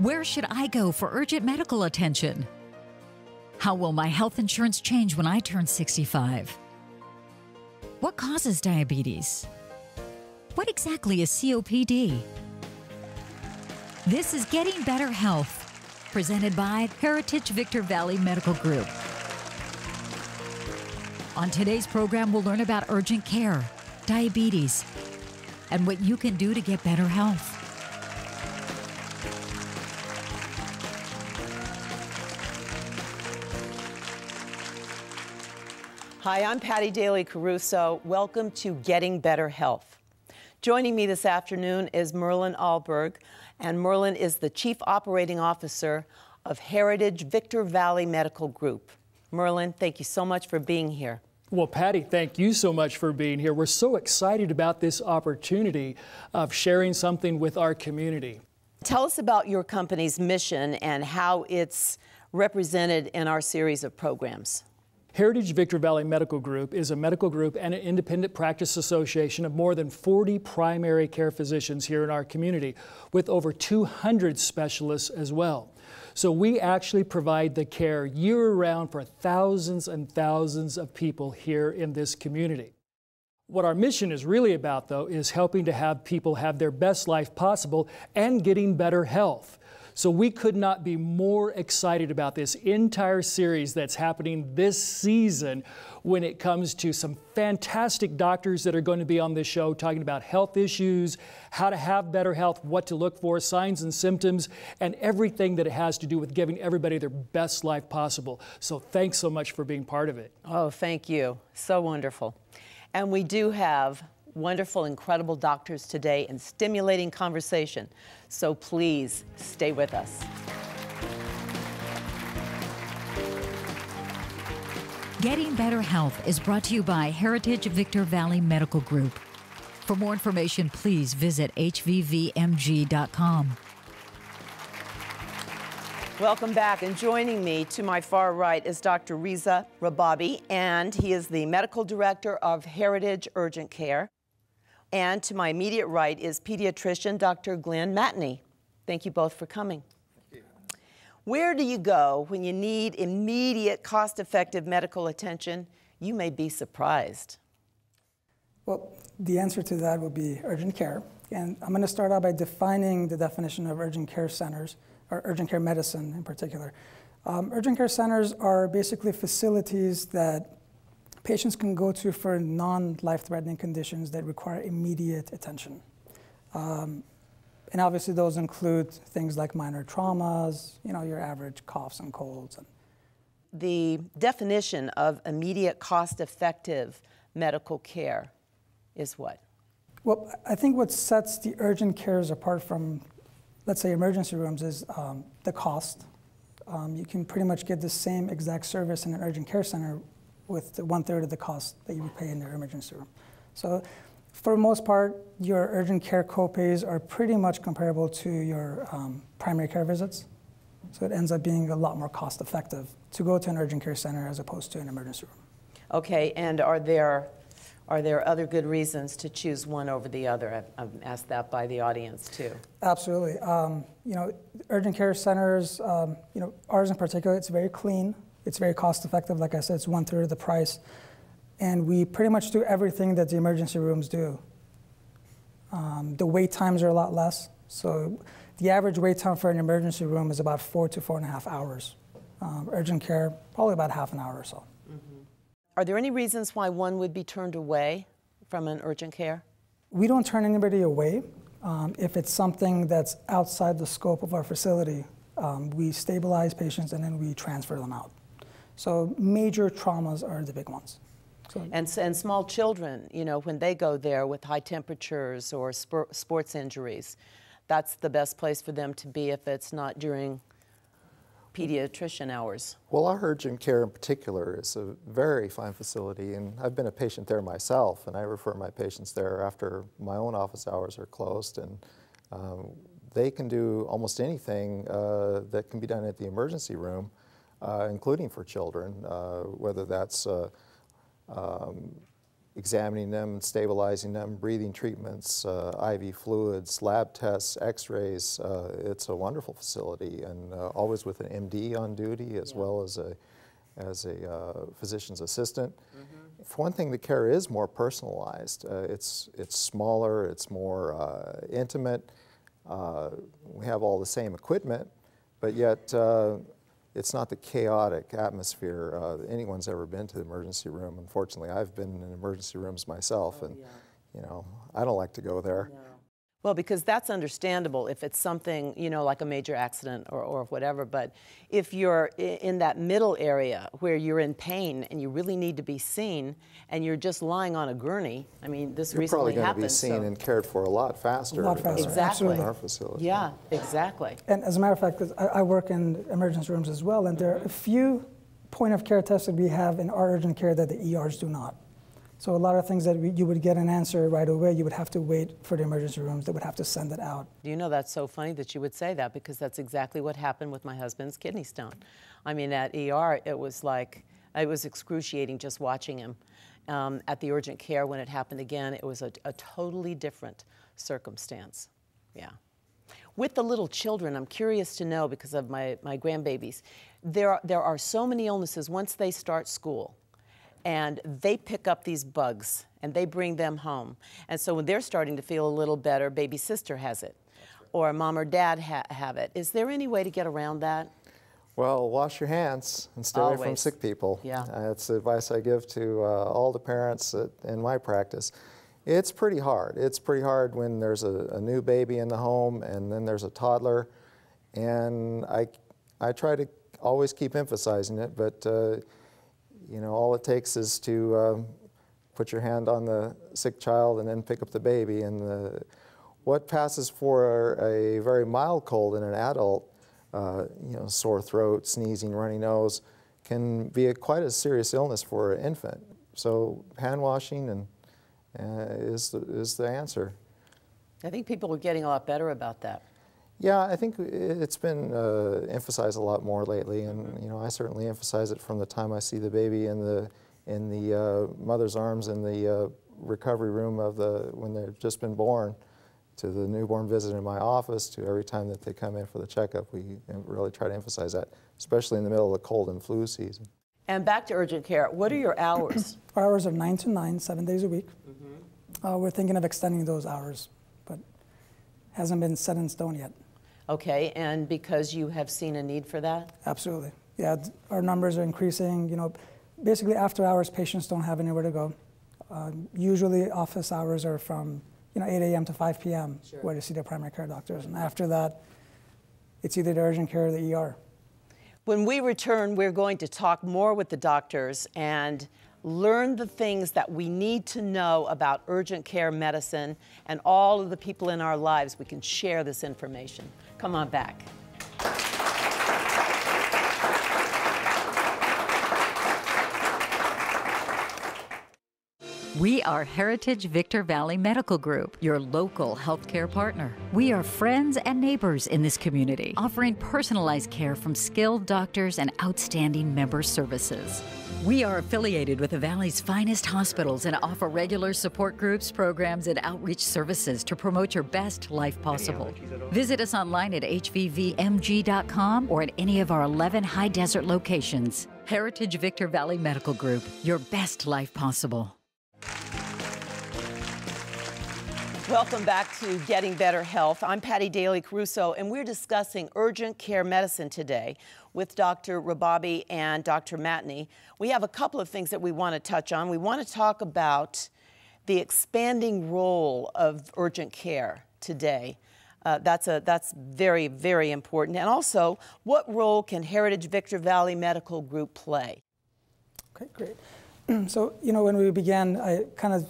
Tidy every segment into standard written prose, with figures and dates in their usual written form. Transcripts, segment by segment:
Where should I go for urgent medical attention? How will my health insurance change when I turn 65? What causes diabetes? What exactly is COPD? This is Getting Better Health, presented by Heritage Victor Valley Medical Group. On today's program, we'll learn about urgent care, diabetes, and what you can do to get better health. Hi, I'm Patty Daly Caruso. Welcome to Getting Better Health. Joining me this afternoon is Merlin Ahlberg, and Merlin is the Chief Operating Officer of Heritage Victor Valley Medical Group. Merlin, thank you so much for being here. Well, Patty, thank you so much for being here. We're so excited about this opportunity of sharing something with our community. Tell us about your company's mission and how it's represented in our series of programs. Heritage Victor Valley Medical Group is a medical group and an independent practice association of more than 40 primary care physicians here in our community, with over 200 specialists as well. So we actually provide the care year-round for thousands and thousands of people here in this community. What our mission is really about, though, is helping to have people have their best life possible and getting better health. So we could not be more excited about this entire series that's happening this season when it comes to some fantastic doctors that are going to be on this show talking about health issues, how to have better health, what to look for, signs and symptoms, and everything that it has to do with giving everybody their best life possible. So thanks so much for being part of it. Oh, thank you. So wonderful. And we do have wonderful, incredible doctors today and stimulating conversation. So please stay with us. Getting Better Health is brought to you by Heritage Victor Valley Medical Group. For more information, please visit hvvmg.com. Welcome back, and joining me to my far right is Dr. Reza Rababi, and he is the Medical Director of Heritage Urgent Care. And to my immediate right is pediatrician Dr. Glenn Matney. Thank you both for coming. Thank you. Where do you go when you need immediate, cost-effective medical attention? You may be surprised. Well, the answer to that would be urgent care. And I'm going to start out by defining the definition of urgent care centers, or urgent care medicine in particular. Urgent care centers are basically facilities that patients can go to for non-life-threatening conditions that require immediate attention. And obviously those include things like minor traumas, your average coughs and colds. The definition of immediate cost-effective medical care is what? Well, I think what sets the urgent cares apart from, let's say, emergency rooms is the cost. You can pretty much get the same exact service in an urgent care center with 1/3 of the cost that you would pay in your emergency room. So for the most part, your urgent care copays are pretty much comparable to your primary care visits. So it ends up being a lot more cost effective to go to an urgent care center as opposed to an emergency room. Okay, and are there other good reasons to choose one over the other? I've asked that by the audience too. Absolutely. Urgent care centers, ours in particular, it's very clean. It's very cost effective. Like I said, it's 1/3 of the price. And we pretty much do everything that the emergency rooms do. The wait times are a lot less. So the average wait time for an emergency room is about 4 to 4.5 hours. Urgent care, probably about half an hour or so. Mm-hmm. Are there any reasons why one would be turned away from an urgent care? We don't turn anybody away. If it's something that's outside the scope of our facility, we stabilize patients and then we transfer them out. So major traumas are the big ones. So, and small children, when they go there with high temperatures or sports injuries, that's the best place for them to be if it's not during pediatrician hours. Well, our urgent care in particular is a very fine facility, and I've been a patient there myself, and I refer my patients there after my own office hours are closed, and they can do almost anything that can be done at the emergency room, including for children, whether that's examining them, stabilizing them, breathing treatments, IV fluids, lab tests, x-rays. It's a wonderful facility, and always with an MD on duty as well as a physician's assistant. For one thing, the care is more personalized. It's smaller, it's more intimate. We have all the same equipment, but yet it's not the chaotic atmosphere anyone's ever been to the emergency room. Unfortunately, I've been in emergency rooms myself, and you know, I don't like to go there. No. Well, because that's understandable if it's something, you know, like a major accident or whatever, but if you're in that middle area where you're in pain and you really need to be seen and you're just lying on a gurney, I mean, this recently happened. You're probably going to be seen and cared for a lot faster. Exactly. In our facility. Yeah, exactly. And as a matter of fact, 'cause I work in emergency rooms as well, and there are a few point-of-care tests that we have in our urgent care that the ERs do not. So a lot of things that you would get an answer right away, you would have to wait for the emergency rooms that would have to send it out. You know, that's so funny that you would say that, because that's exactly what happened with my husband's kidney stone. I mean, at ER, it was excruciating just watching him. At the urgent care, when it happened again, it was a totally different circumstance. Yeah. With the little children, I'm curious to know, because of my grandbabies, there are so many illnesses once they start school. And they pick up these bugs and they bring them home. And so when they're starting to feel a little better, baby sister has it, or mom or dad have it. Is there any way to get around that? Well, wash your hands and stay away from sick people. Yeah. That's the advice I give to all the parents in my practice. It's pretty hard. It's pretty hard when there's a new baby in the home and then there's a toddler. And I try to always keep emphasizing it, but you know, all it takes is to put your hand on the sick child and then pick up the baby. And what passes for a very mild cold in an adult, you know, sore throat, sneezing, runny nose, can be quite a serious illness for an infant. So hand washing is the answer. I think people are getting a lot better about that. Yeah, I think it's been emphasized a lot more lately, and you know, I certainly emphasize it from the time I see the baby in the mother's arms in the recovery room when they've just been born, to the newborn visit in my office, to every time that they come in for the checkup. We really try to emphasize that, especially in the middle of the cold and flu season. And back to urgent care, what are your hours? Our hours are 9 to 9, 7 days a week. We're thinking of extending those hours, but hasn't been set in stone yet. Okay, and because you have seen a need for that? Absolutely. Yeah, our numbers are increasing. You know, basically after hours, patients don't have anywhere to go. Usually office hours are from 8 a.m. to 5 p.m. where to see their primary care doctors. And after that, it's either the urgent care or the ER. When we return, we're going to talk more with the doctors and learn the things that we need to know about urgent care medicine, and all of the people in our lives we can share this information. Come on back. We are Heritage Victor Valley Medical Group, your local healthcare partner. We are friends and neighbors in this community, offering personalized care from skilled doctors and outstanding member services. We are affiliated with the Valley's finest hospitals and offer regular support groups, programs, and outreach services to promote your best life possible. Visit us online at hvvmg.com or at any of our 11 high desert locations. Heritage Victor Valley Medical Group, your best life possible. Welcome back to Getting Better Health. I'm Patty Daly Caruso, and we're discussing urgent care medicine today with Dr. Rababi and Dr. Matney. We have a couple of things that we want to touch on. We want to talk about the expanding role of urgent care today. That's very, very important. And also, what role can Heritage Victor Valley Medical Group play? Okay, great. So, when we began, I kind of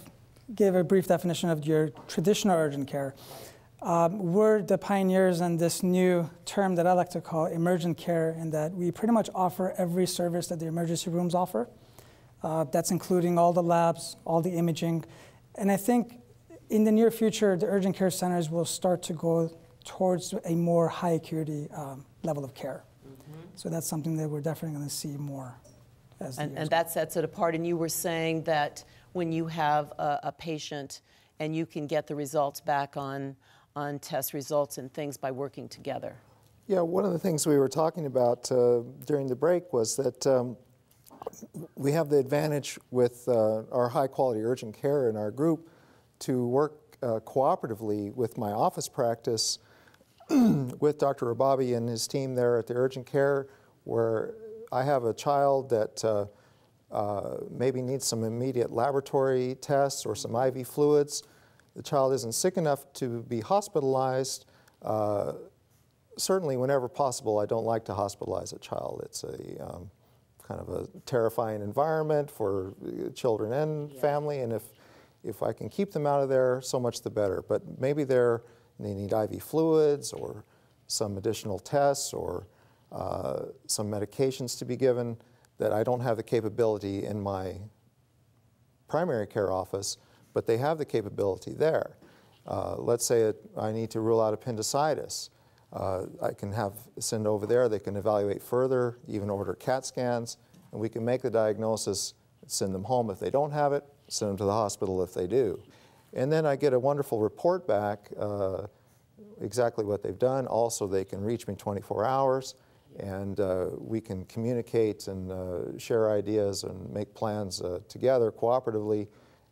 gave a brief definition of your traditional urgent care. We're the pioneers in this new term that I like to call emergent care, in that we pretty much offer every service that the emergency rooms offer. That's including all the labs, all the imaging. And I think in the near future, the urgent care centers will start to go towards a more high acuity level of care. So that's something that we're definitely going to see more. And that sets it apart. And you were saying that when you have a patient and you can get the results back on test results and things by working together? Yeah, one of the things we were talking about during the break was that we have the advantage with our high-quality urgent care in our group to work cooperatively with my office practice with Dr. Rababi and his team there at the urgent care, where I have a child that maybe needs some immediate laboratory tests or some IV fluids. The child isn't sick enough to be hospitalized. Certainly, whenever possible, I don't like to hospitalize a child. It's a kind of a terrifying environment for children and family, and if I can keep them out of there, so much the better. But maybe they need IV fluids or some additional tests or some medications to be given that I don't have the capability in my primary care office, but they have the capability there. Let's say I need to rule out appendicitis. I can send over there, they can evaluate further, even order CAT scans, and we can make the diagnosis, send them home if they don't have it, send them to the hospital if they do. And then I get a wonderful report back, exactly what they've done. Also, they can reach me 24 hours, and we can communicate and share ideas and make plans together cooperatively,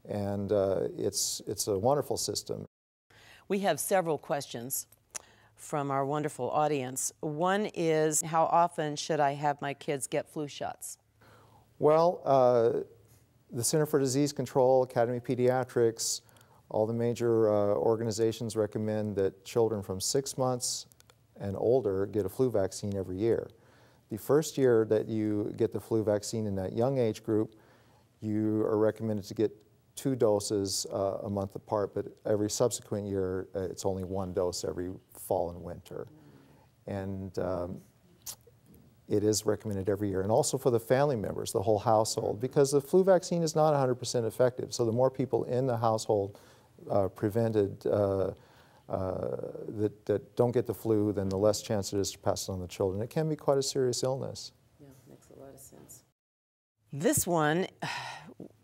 and it's a wonderful system. We have several questions from our wonderful audience. One is, how often should I have my kids get flu shots? Well, the Center for Disease Control, Academy of Pediatrics, all the major organizations recommend that children from 6 months and older get a flu vaccine every year. The first year that you get the flu vaccine in that young age group, you are recommended to get 2 doses a month apart, but every subsequent year it's only 1 dose every fall and winter. And it is recommended every year. And also for the family members, the whole household, because the flu vaccine is not 100% effective. So the more people in the household prevented that don't get the flu, then the less chance it is to pass it on to the children. It can be quite a serious illness. Yeah, makes a lot of sense. This one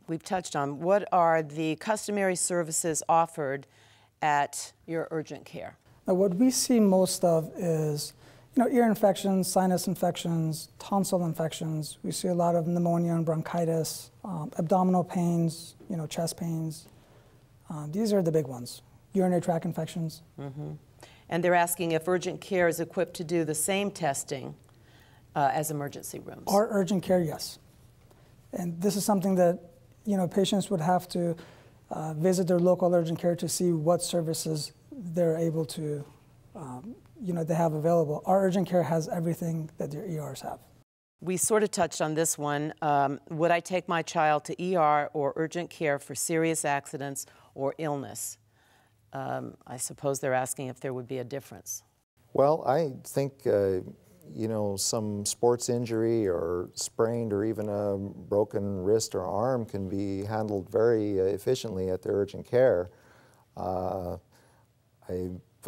we've touched on. What are the customary services offered at your urgent care? Now, what we see most of is ear infections, sinus infections, tonsil infections. We see a lot of pneumonia and bronchitis, abdominal pains, chest pains. These are the big ones. Urinary tract infections. Mm-hmm. And they're asking if urgent care is equipped to do the same testing as emergency rooms. Our urgent care, yes. And this is something that patients would have to visit their local urgent care to see what services they're able to they have available. Our urgent care has everything that their ERs have. We sort of touched on this one. Would I take my child to ER or urgent care for serious accidents or illness? I suppose they're asking if there would be a difference. Well, I think, some sports injury or sprained or even a broken wrist or arm can be handled very efficiently at the urgent care. But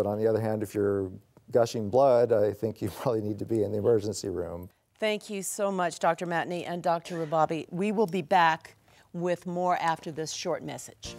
on the other hand, if you're gushing blood, I think you probably need to be in the emergency room. Thank you so much, Dr. Matney and Dr. Rababi. We will be back with more after this short message.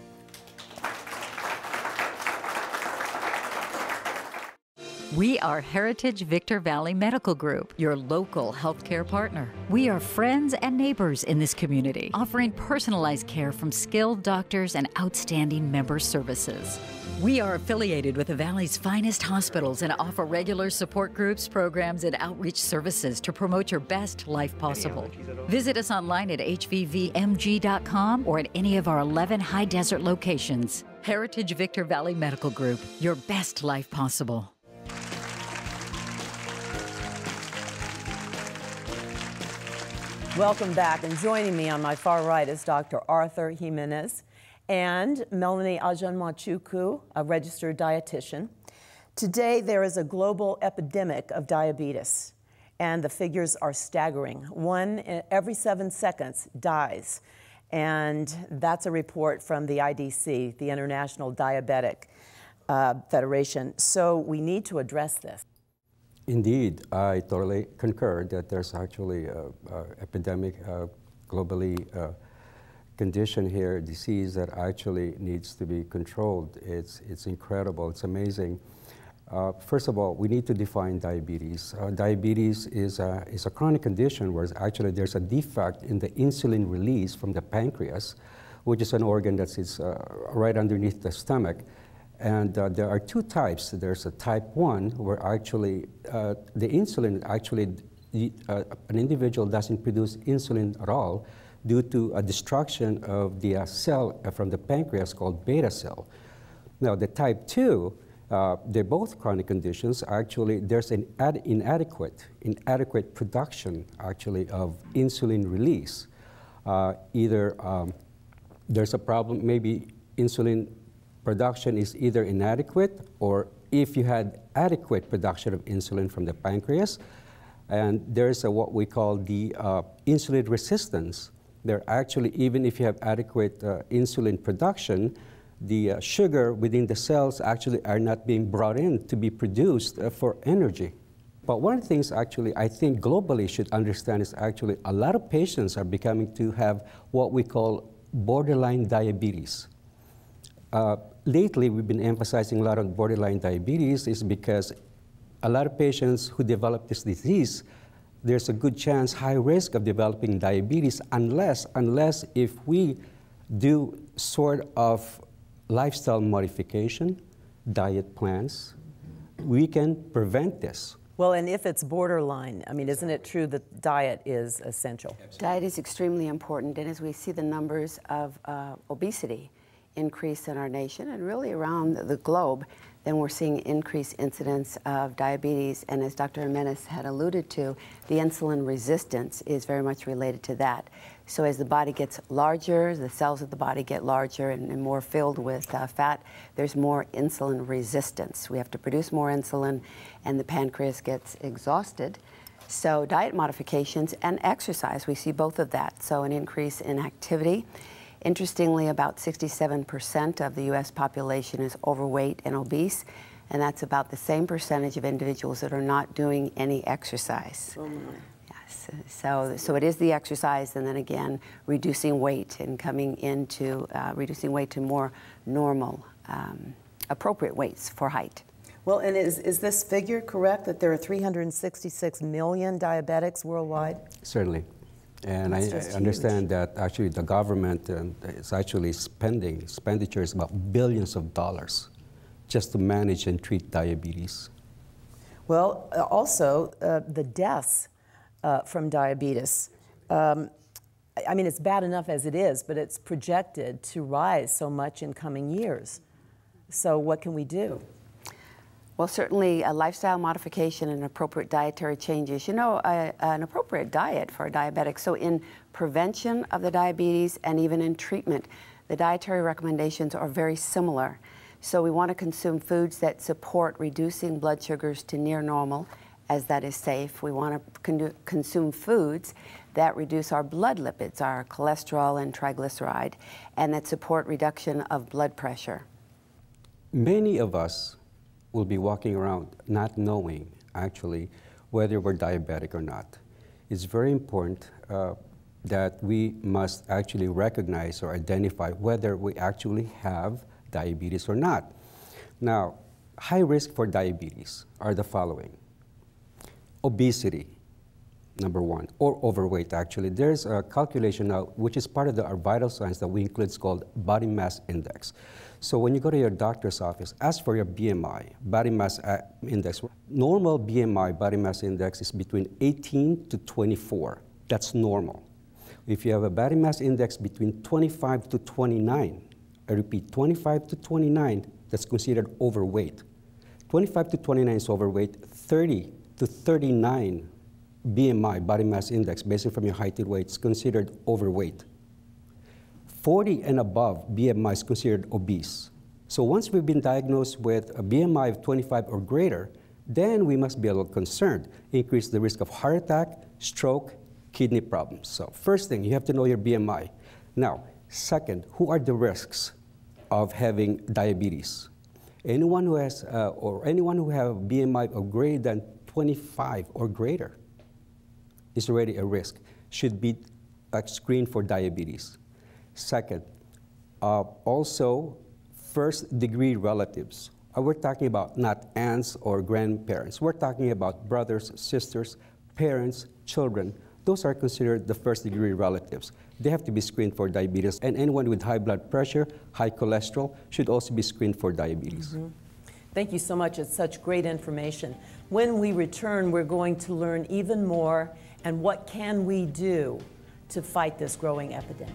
We are Heritage Victor Valley Medical Group, your local healthcare partner. We are friends and neighbors in this community, offering personalized care from skilled doctors and outstanding member services. We are affiliated with the Valley's finest hospitals and offer regular support groups, programs, and outreach services to promote your best life possible. Visit us online at hvvmg.com or at any of our 11 high desert locations. Heritage Victor Valley Medical Group, your best life possible. Welcome back, and joining me on my far right is Dr. Arthur Jimenez and Melanie Ajanmachuku, a registered dietitian. Today, there is a global epidemic of diabetes, and the figures are staggering. 1 in every 7 seconds dies, and that's a report from the IDC, the International Diabetic Federation. So we need to address this. Indeed, I totally concur that there's actually an epidemic globally condition here, disease that actually needs to be controlled. It's incredible, it's amazing. First of all, we need to define diabetes. Diabetes is a chronic condition where actually there's a defect in the insulin release from the pancreas, which is an organ that sits right underneath the stomach. And there are two types. There's a type 1, where actually the insulin, an individual doesn't produce insulin at all due to a destruction of the cell from the pancreas called beta cell. Now, the type 2, they're both chronic conditions. Actually, there's an inadequate production, actually, of insulin release. Either there's a problem, maybe insulin production is either inadequate, or if you had adequate production of insulin from the pancreas, and there's what we call the insulin resistance. There actually, even if you have adequate insulin production, the sugar within the cells actually are not being brought in to be produced for energy. But one of the things actually I think globally should understand is actually a lot of patients are becoming to have what we call borderline diabetes. Lately, we've been emphasizing a lot on borderline diabetes is because a lot of patients who develop this disease, there's a good chance, high risk of developing diabetes unless if we do sort of lifestyle modification, diet plans, we can prevent this. Well, and if it's borderline, I mean, isn't it true that diet is essential? Diet is extremely important, and as we see the numbers of obesity increase in our nation and really around the globe, then we're seeing increased incidence of diabetes, and as Dr. Jimenez had alluded to, the insulin resistance is very much related to that. So as the body gets larger, the cells of the body get larger and more filled with fat, there's more insulin resistance. We have to produce more insulin, and the pancreas gets exhausted. So diet modifications and exercise, we see both of that. So an increase in activity. Interestingly, about 67% of the U.S. population is overweight and obese, and that's about the same percentage of individuals that are not doing any exercise. Oh my. Yes. So it is the exercise, and then again, reducing weight and coming into reducing weight to more normal, appropriate weights for height. Well, and is this figure correct, that there are 366 million diabetics worldwide? Certainly. And I understand that actually the government is actually expenditures about billions of dollars just to manage and treat diabetes. Well, also the deaths from diabetes. I mean, it's bad enough as it is, but it's projected to rise so much in coming years. So what can we do? Well, certainly a lifestyle modification and appropriate dietary changes. You know, an appropriate diet for a diabetic. So in prevention of the diabetes and even in treatment, the dietary recommendations are very similar. So we want to consume foods that support reducing blood sugars to near normal, as that is safe. We want to consume foods that reduce our blood lipids, our cholesterol and triglyceride, and that support reduction of blood pressure. Many of us will be walking around not knowing, actually, whether we're diabetic or not. It's very important that we must actually recognize or identify whether we actually have diabetes or not. Now, high risk for diabetes are the following. Obesity, number one, or overweight, actually. There's a calculation now, which is part of our vital signs that we include, it's called body mass index. So when you go to your doctor's office, ask for your BMI, body mass index. Normal BMI, body mass index, is between 18 to 24. That's normal. If you have a body mass index between 25 to 29, I repeat, 25 to 29, that's considered overweight. 25 to 29 is overweight. 30 to 39 BMI, body mass index, based from your height and weight, is considered overweight. 40 and above BMI is considered obese. So once we've been diagnosed with a BMI of 25 or greater, then we must be a little concerned. Increase the risk of heart attack, stroke, kidney problems. So first thing, you have to know your BMI. Now, second, who are the risks of having diabetes? Anyone who has, or anyone who have a BMI of greater than 25 or greater is already a risk, should be screened for diabetes. Second, also first-degree relatives. We're talking about not aunts or grandparents. We're talking about brothers, sisters, parents, children. Those are considered the first-degree relatives. They have to be screened for diabetes, and anyone with high blood pressure, high cholesterol, should also be screened for diabetes. Mm-hmm. Thank you so much. It's such great information. When we return, we're going to learn even more and what can we do to fight this growing epidemic.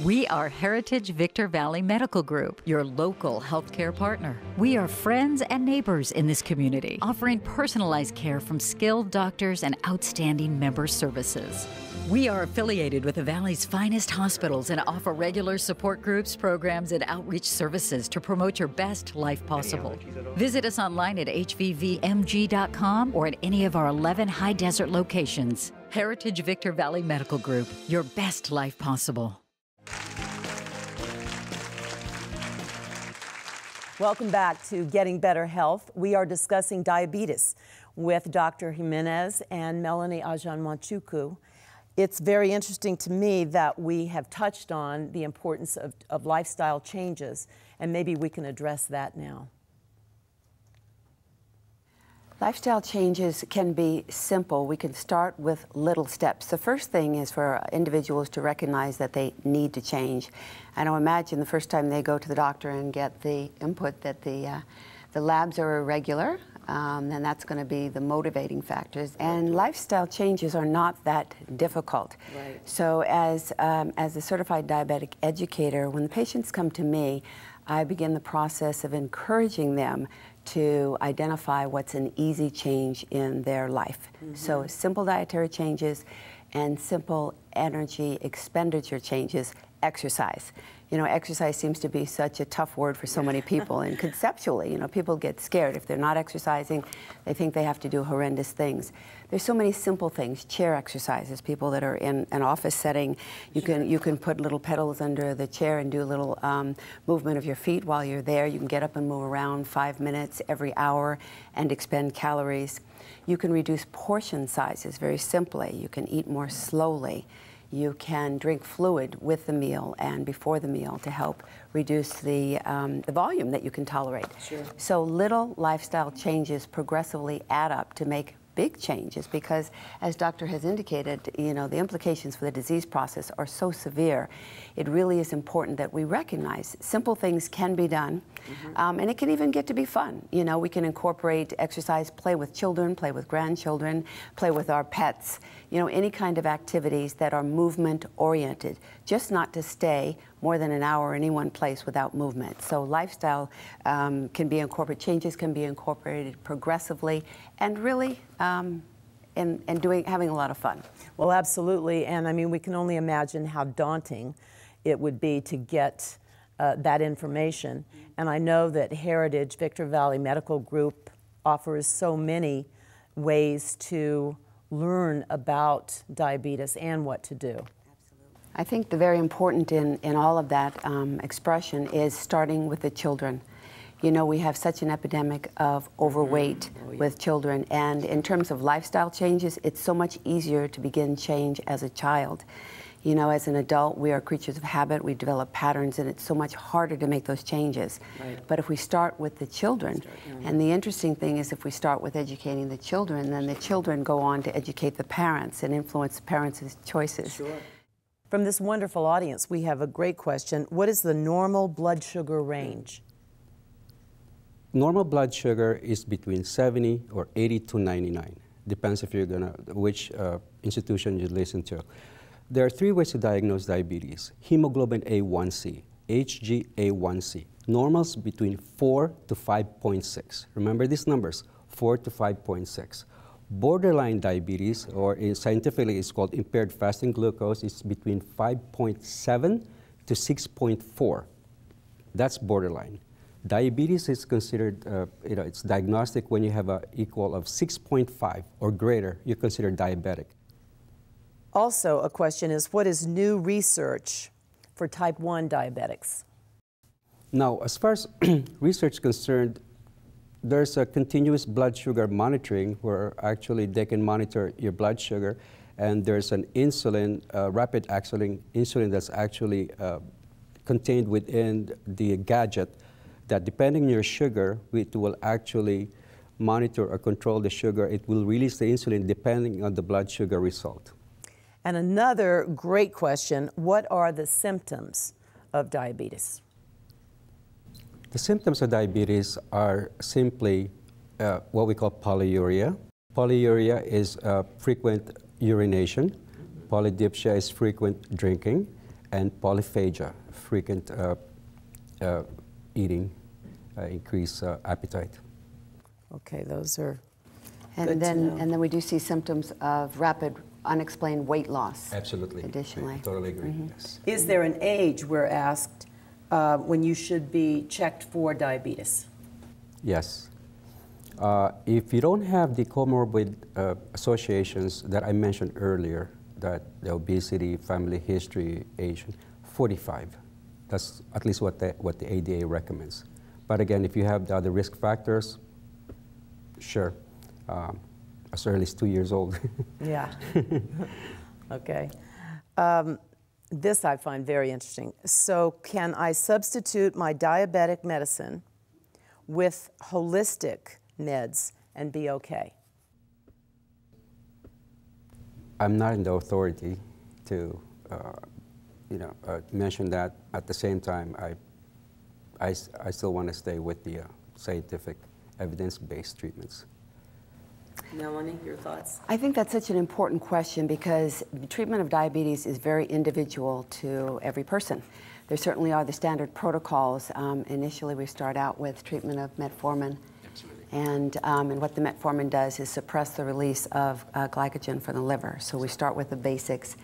We are Heritage Victor Valley Medical Group, your local healthcare partner. We are friends and neighbors in this community, offering personalized care from skilled doctors and outstanding member services. We are affiliated with the Valley's finest hospitals and offer regular support groups, programs, and outreach services to promote your best life possible. Visit us online at hvvmg.com or at any of our 11 high desert locations. Heritage Victor Valley Medical Group, your best life possible. Welcome back to Getting Better Health. We are discussing diabetes with Dr. Jimenez and Melanie Ajan-Nwachukwu. It's very interesting to me that we have touched on the importance of lifestyle changes, and maybe we can address that now. Lifestyle changes can be simple. We can start with little steps. The first thing is for individuals to recognize that they need to change. I don't imagine the first time they go to the doctor and get the input that the labs are irregular, then that's going to be the motivating factors. And lifestyle changes are not that difficult. Right. So as a certified diabetic educator, when the patients come to me, I begin the process of encouraging them to identify what's an easy change in their life. Mm-hmm. So simple dietary changes and simple energy expenditure changes, exercise. You know, exercise seems to be such a tough word for so many people, and conceptually, you know, people get scared. If they're not exercising, they think they have to do horrendous things. There's so many simple things, chair exercises. People that are in an office setting, you can put little pedals under the chair and do a little movement of your feet while you're there. You can get up and move around 5 minutes every hour and expend calories. You can reduce portion sizes very simply. You can eat more slowly. You can drink fluid with the meal and before the meal to help reduce the volume that you can tolerate. Sure. So little lifestyle changes progressively add up to make big changes, because as Doctor has indicated, you know, the implications for the disease process are so severe. It really is important that we recognize simple things can be done, and it can even get to be fun. You know, we can incorporate exercise, play with children, play with grandchildren, play with our pets, you know, any kind of activities that are movement oriented, just not to stay more than an hour in any one place without movement. So lifestyle can be incorporated, changes can be incorporated progressively, and really having a lot of fun. Well, absolutely, and I mean, we can only imagine how daunting it would be to get that information. And I know that Heritage Victor Valley Medical Group offers so many ways to learn about diabetes and what to do. I think the very important in all of that expression is starting with the children. You know, we have such an epidemic of overweight with children, and in terms of lifestyle changes, it's so much easier to begin change as a child. You know, as an adult, we are creatures of habit, we develop patterns, and it's so much harder to make those changes. Right. But if we start with the children, and the interesting thing is if we start with educating the children, then the children go on to educate the parents and influence the parents' choices. Sure. From this wonderful audience, we have a great question. What is the normal blood sugar range? Normal blood sugar is between 70 or 80 to 99. Depends if you're which institution you listen to. There are 3 ways to diagnose diabetes. Hemoglobin A1C, HbA1c. Normals between 4 to 5.6. Remember these numbers, 4 to 5.6. Borderline diabetes, or scientifically it's called impaired fasting glucose, is between 5.7 to 6.4. That's borderline. Diabetes is considered, it's diagnostic when you have an equal of 6.5 or greater, you're considered diabetic. Also, a question is, what is new research for type 1 diabetics? Now, as far as research concerned, there's a continuous blood sugar monitoring where actually they can monitor your blood sugar, and there's an insulin, rapid acting insulin that's actually contained within the gadget that depending on your sugar, it will actually monitor or control the sugar. It will release the insulin depending on the blood sugar result. And another great question, what are the symptoms of diabetes? The symptoms of diabetes are simply what we call polyuria. Polyuria is frequent urination. Polydipsia is frequent drinking. And polyphagia, frequent eating, increased appetite. Okay, those are And good to know. then we do see symptoms of rapid unexplained weight loss. Absolutely. Additionally. I totally agree. Yes. Is there an age, we're asked, when you should be checked for diabetes? Yes. If you don't have the comorbid associations that I mentioned earlier, that the obesity, family history, age, 45. That's at least what the ADA recommends. But again, if you have the other risk factors, sure, as early as 2 years old. Yeah. Okay. This I find very interesting. So can I substitute my diabetic medicine with holistic meds and be okay? I'm not in the authority to, mention that. At the same time, I still want to stay with the scientific, evidence-based treatments. Melanie, your thoughts? I think that's such an important question because the treatment of diabetes is very individual to every person. There certainly are the standard protocols. Initially, we start out with treatment of metformin. And what the metformin does is suppress the release of glycogen from the liver. So we start with the basics.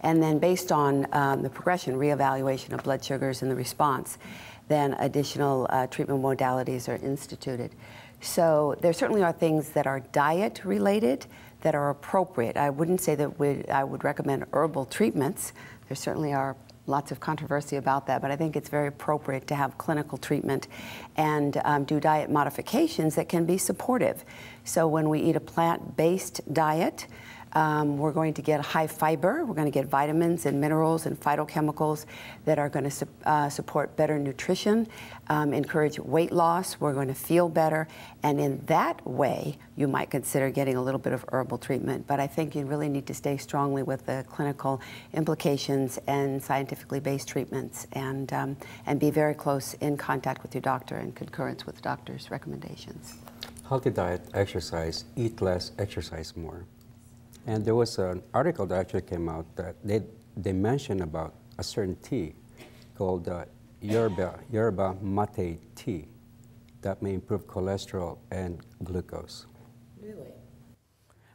And then based on the progression, reevaluation of blood sugars and the response, then additional treatment modalities are instituted. So there certainly are things that are diet related that are appropriate. I wouldn't say that I would recommend herbal treatments. There certainly are lots of controversy about that, but I think it's very appropriate to have clinical treatment and do diet modifications that can be supportive. So when we eat a plant-based diet, we're going to get high fiber, we're going to get vitamins and minerals and phytochemicals that are going to support better nutrition, encourage weight loss, we're going to feel better, and in that way, you might consider getting a little bit of herbal treatment. But I think you really need to stay strongly with the clinical implications and scientifically based treatments and be very close in contact with your doctor and concurrence with doctor's recommendations. Healthy diet, exercise, eat less, exercise more. And there was an article that actually came out that they mentioned about a certain tea called yerba mate tea that may improve cholesterol and glucose. Really?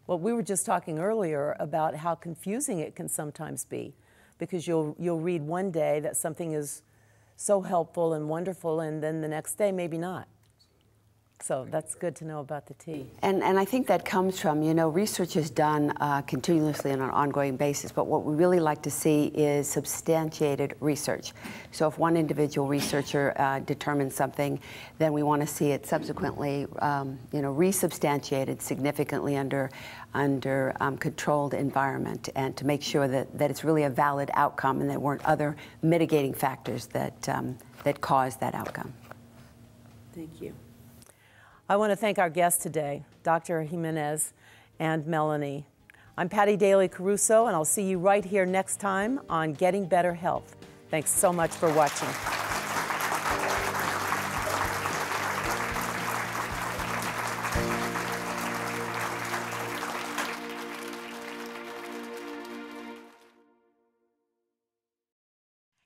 Well, we were just talking earlier about how confusing it can sometimes be, because you'll read one day that something is so helpful and wonderful, and then the next day maybe not. So that's good to know about the tea. And I think that comes from, research is done continuously on an ongoing basis, but what we really like to see is substantiated research. So if one individual researcher determines something, then we want to see it subsequently, resubstantiated significantly under controlled environment, and to make sure that it's really a valid outcome and there weren't other mitigating factors that caused that outcome. Thank you. I want to thank our guests today, Dr. Jimenez and Melanie. I'm Patty Daly Caruso, and I'll see you right here next time on Getting Better Health. Thanks so much for watching.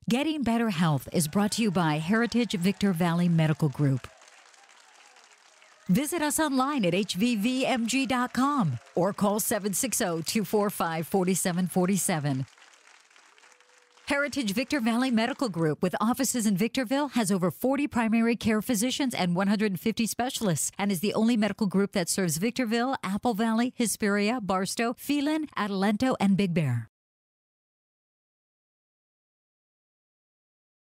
Getting Better Health is brought to you by Heritage Victor Valley Medical Group. Visit us online at hvvmg.com or call 760-245-4747. Heritage Victor Valley Medical Group, with offices in Victorville, has over 40 primary care physicians and 150 specialists, and is the only medical group that serves Victorville, Apple Valley, Hesperia, Barstow, Phelan, Adelanto, and Big Bear.